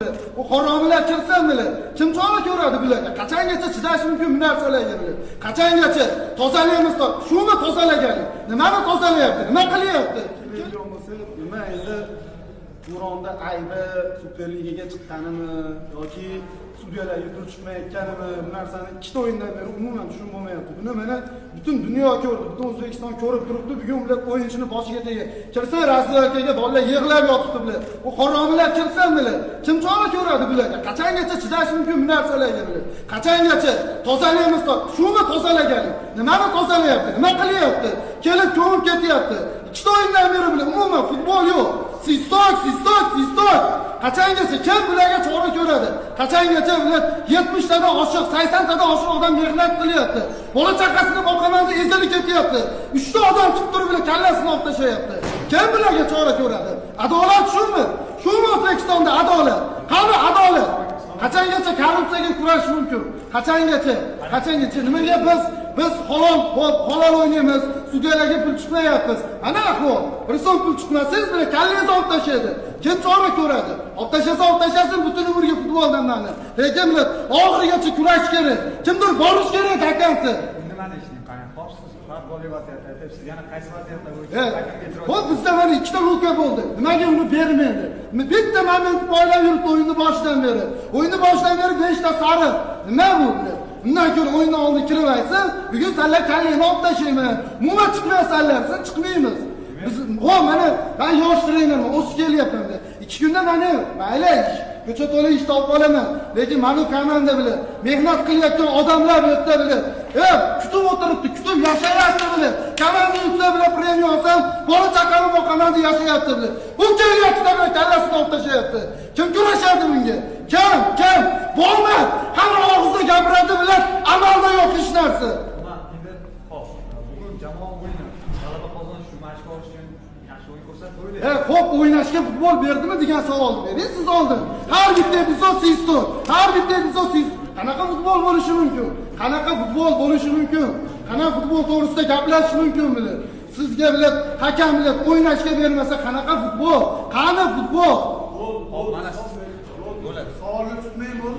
Bu haromilar kirsin bilan kim chora ko'radi bularga? Qachongacha chidash mumkin bu narsalarga bilan? Qachongacha tozalaymiz? Shuni tozalagani. Nimani tozalayapti? Nima qilyapti? Nima endi Turonda aybi Superligaga chiqqanimi yoki sudyalarga pul chiqmayotganimi bu narsani ikkita o'yindan beri umuman tushunib bo'lmayapti. Buni mana butun dunyo ko'rdi, butun O'zbekiston ko'rib turibdi. Bugun ular o'yinchini boshiga tegib kirsa razvodkaga bolalar yig'lab yotibdi bular. Bu haromilar kirsin bilan kim chora ko'radi bularga? Qachongacha chidash mumkin bu narsalarga bilan? Qachongacha tozalaymiz? Shuni tozalagani. Nimani tozalayapti? Nima qilyapti? Kelib ko'mib ketyapti. Ikkita o'yindan beri bilan umuman futbol yo'q. Sistok. Qachongacha kim bularga chora ko'radi? Qachongacha bular 70 tadan oshiq, 80 tadan oshiq odam mehnat qilyapti. Bola chaqasini boqaman deb ezilib ketyapti. 3 ta odam chiqib turib bilan kallasini olib tashlayapti. Kim bularga chora ko'radi? Adolat shumi? Shumi O'zbekistonda adolat? Qani adolat? Qachongacha korrupsiyaga kurash mumkin? Qachongacha nimaga biz halol o'ynaymiz, sudyalarga pul chiqmayapmiz. Ana ahvol. Bir so'm pul chiqmasangiz bile kallangizni olib tashlaydi. Kim chora ko'radi? Olib tashlasin butun umrga futboldan mana. Lekin millat oxirigacha kurash kerak. Kimdir borish kerak akansi. Nima deyishni qarang, xo'psiz, farq bo'lyapti, siz yana qaysi vaziyatda bo'ysiz? Xo'p, bizda mana ikkita luka bo'ldi. Nimaga uni bermaydi? Bitta moment boylab yuribdi o'yinni boshidan beri. O'yinni boshidan beri 5 ta sariq. Nima bu? Undan ko'ra o'yindan oldin kirib aytsa, bugun senlar kallangni olib tashlayman. Umuman chiqmaysanlar, siz chiqmaymiz. Biz mana men yosh trenerman, o'sib kelyapman. 2 kunda mana mayli ko'cha to'la ish topib olaman. Lekin meni komanda bilan mehnat qilayotgan odamlar bilan kutib o'tiribdi, kutib yashayapti bilan. Komanda yutsa bilan premiya olsam, bola chaqamni boqaman deb yashayapti bilan. Bu kelyapti bilan kallasini olib tashlayapti. Kim kurashadi bunga? Kim? Bo'lma. Hamma og'izda gapiradi bilan amalda yo'q hech narsa. Endi xo'p, bugun jamoa o'yini g'alaba qozonish uchun mashq olish uchun yaxshi o'yin ko'rsatdi. Xo'p, o'ynashga futbol berdimi degan savolni bering siz oldin. Har bitta epizod sistor. Qanaqa futbol bo'lishi mumkin? Qanaqa futbol to'g'risida gaplashish mumkin bilan? Sizga bilan hakam bilan o'ynashga bermasa qanaqa futbol? Qani futbol? Mana bo'ladi. Savolni tutmang bo'ldi.